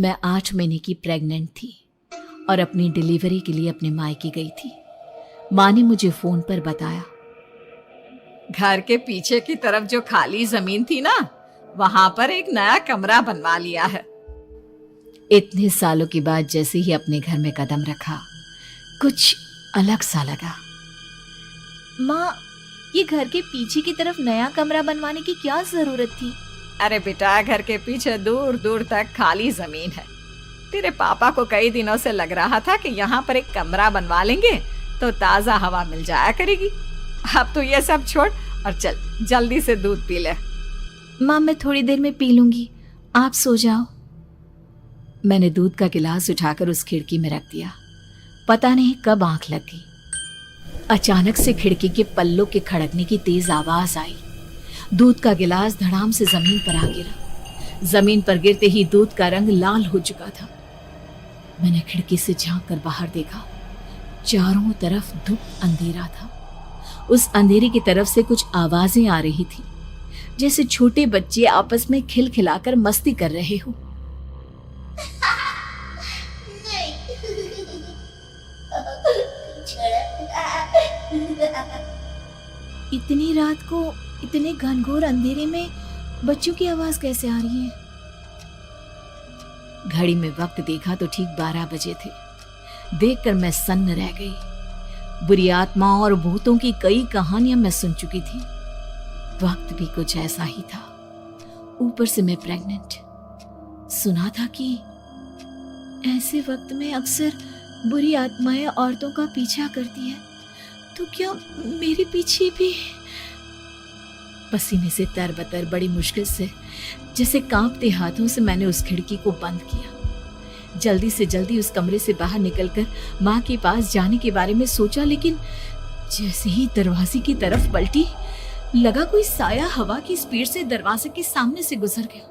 मैं 8 महीने की प्रेग्नेंट थी और अपनी डिलीवरी के लिए अपने मायके गई थी। माँ ने मुझे फोन पर बताया, घर के पीछे की तरफ जो खाली जमीन थी ना, वहां पर एक नया कमरा बनवा लिया है। इतने सालों के बाद जैसे ही अपने घर में कदम रखा, कुछ अलग सा लगा। माँ, ये घर के पीछे की तरफ नया कमरा बनवाने की क्या जरूरत थी? अरे बेटा, घर के पीछे दूर दूर तक खाली जमीन है। तेरे पापा को कई दिनों से लग रहा था कि यहाँ पर एक कमरा बनवा लेंगे तो ताजा हवा मिल जाया करेगी। अब तो ये सब छोड़ और चल जल्दी से दूध पी ले। माँ, मैं थोड़ी देर में पी लूंगी, आप सो जाओ। मैंने दूध का गिलास उठाकर उस खिड़की में रख दिया। पता नहीं कब आंख लग गई। अचानक से खिड़की के पल्लों के खड़कने की तेज आवाज आई। दूध का गिलास धड़ाम से जमीन पर आ गिरा। जमीन पर गिरते ही दूध का रंग लाल हो चुका था। मैंने खिड़की से झांक कर बाहर देखा। चारों तरफ धूप अंधेरा था। उस अंधेरे की तरफ से कुछ आवाजें आ रही थी, जैसे छोटे बच्चे आपस में खिलखिलाकर मस्ती कर रहे हो। इतनी रात को इतने घनघोर अंधेरे में बच्चों की आवाज कैसे आ रही है? घड़ी में वक्त देखा तो ठीक 12 बजे थे। देखकर मैं सन्न रह गई। बुरी आत्माओं और भूतों की कई कहानियां मैं सुन चुकी थी। वक्त भी कुछ ऐसा ही था। ऊपर से मैं प्रेग्नेंट। सुना था कि ऐसे वक्त में अक्सर बुरी आत्माएं औरतों का पीछा करती है, तो क्या मेरे पीछे भी? पसीने से तरबतर बड़ी मुश्किल से, जैसे कांपते हाथों से मैंने उस खिड़की को बंद किया। जल्दी से जल्दी उस कमरे से बाहर निकलकर माँ के पास जाने के बारे में सोचा, लेकिन जैसे ही दरवाजे की तरफ पलटी, लगा कोई साया हवा की स्पीड से दरवाजे के सामने से गुजर गया।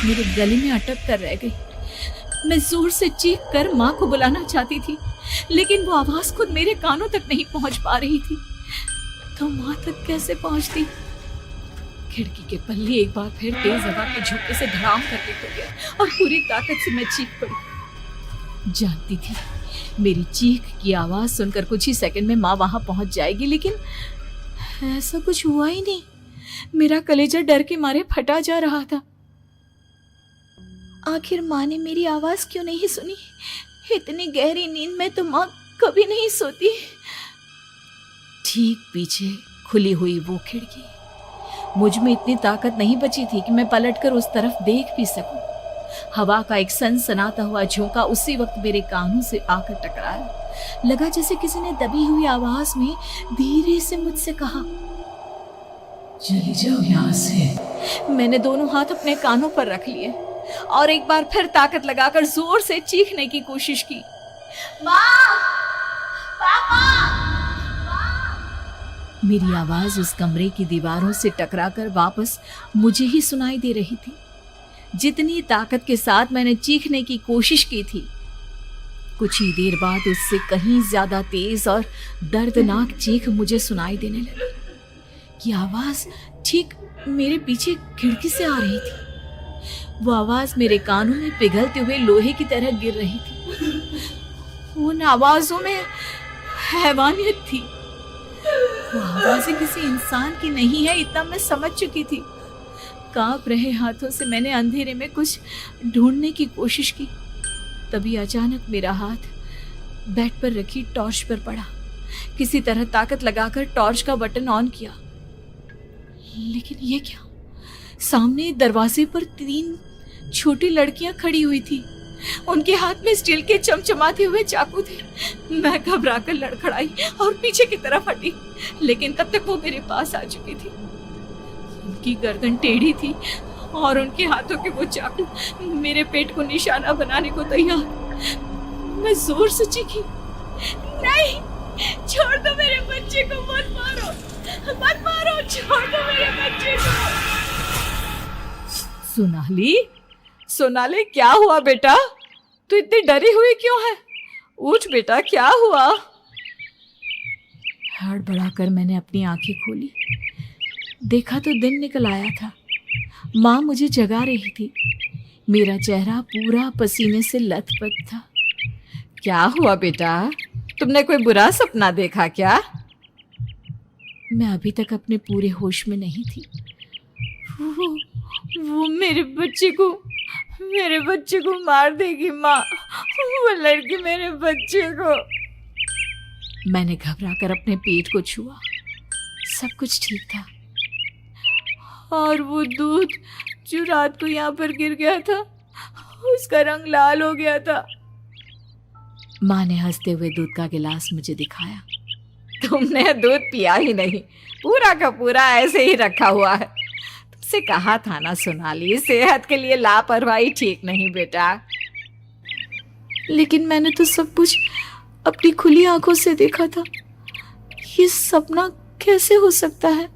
मेरे गले में अटक कर रह गई। मैं जोर से चीख कर माँ को बुलाना चाहती थी, लेकिन वो आवाज खुद मेरे कानों तक नहीं पहुंच पा रही थी। तो माँ तक कैसे पहुंचती? खिड़की के पल्ले एक बार फिर तेज हवा के झोंके से धड़ाम करके खुल गया और पूरी ताकत से मैं चीख पड़ी। जानती थी मेरी चीख की आवाज सुनकर कुछ ही सेकंड में माँ वहां पहुंच जाएगी, लेकिन ऐसा कुछ हुआ ही नहीं। मेरा कलेजा डर के मारे फटा जा रहा था। आखिर माँ ने मेरी आवाज क्यों नहीं सुनी? इतनी गहरी नींद में तो माँ कभी नहीं सोती। ठीक पीछे खुली हुई वो खिड़की। मुझ में इतनी ताकत नहीं बची थी कि मैं पलटकर उस तरफ देख भी सकूं। हवा का एक सनसनाता हुआ झोंका उसी वक्त मेरे कानों से आकर टकराया। लगा जैसे किसी ने दबी हुई आवाज में धीरे से मुझसे कहा, चली जाओ यहाँ से। मैंने दोनों हाथ अपने कानों पर रख लिए और एक बार फिर ताकत लगाकर जोर से चीखने की कोशिश की। माँ! पापा! मेरी आवाज उस कमरे की दीवारों से टकराकर वापस मुझे ही सुनाई दे रही थी। जितनी ताकत के साथ मैंने चीखने की कोशिश की थी, कुछ ही देर बाद उससे कहीं ज्यादा तेज और दर्दनाक चीख मुझे सुनाई देने लगी। ये आवाज ठीक मेरे पीछे खिड़की से आ रही थी। वो आवाज मेरे कानों में पिघलते हुए लोहे की तरह गिर रही थी। उन आवाजों में हैवानियत थी। वो आवाजें किसी इंसान की नहीं है, इतना मैं समझ चुकी थी। कांप रहे हाथों से मैंने अंधेरे में कुछ ढूंढने की कोशिश की। तभी अचानक मेरा हाथ बेड पर रखी टॉर्च पर पड़ा। किसी तरह ताकत लगाकर टॉर्च का बटन ऑन किया, लेकिन ये क्या? सामने दरवाजे पर 3 छोटी लड़कियां खड़ी हुई थी। उनके हाथ में स्टील के चमचमाते हुए चाकू थे। मैं घबराकर लड़खड़ाई और पीछे की तरफ हटी, लेकिन तब तक वो मेरे पास आ चुकी थी। उनकी गर्दन टेढ़ी थी और उनके हाथों के वो चाकू मेरे पेट को निशाना बनाने को तैयार। मैं जोर से चीखी, नहीं, छोड़ दो मेरे बच्चे को, मत मारो, मत मारो, छोड़ दो मेरे बच्चे को। सोनाली, क्या हुआ बेटा? तू इतनी डरी हुई क्यों है? उठ बेटा, क्या हुआ? हड़बड़ाकर मैंने अपनी आंखें खोली। देखा तो दिन निकल आया था। माँ मुझे जगा रही थी। मेरा चेहरा पूरा पसीने से लथपथ था। क्या हुआ बेटा, तुमने कोई बुरा सपना देखा क्या? मैं अभी तक अपने पूरे होश में नहीं थी। वो मेरे बच्चे को मार देगी माँ। वो लड़की मेरे बच्चे को। मैंने घबराकर अपने पेट को छुआ। सब कुछ ठीक था। और वो दूध जो रात को यहाँ पर गिर गया था, उसका रंग लाल हो गया था। माँ ने हंसते हुए दूध का गिलास मुझे दिखाया। तुमने दूध पिया ही नहीं, पूरा का पूरा ऐसे ही रखा हुआ है। तुमसे कहा था ना सोनाली, सेहत के लिए लापरवाही ठीक नहीं बेटा। लेकिन मैंने तो सब कुछ अपनी खुली आंखों से देखा था। ये सपना कैसे हो सकता है?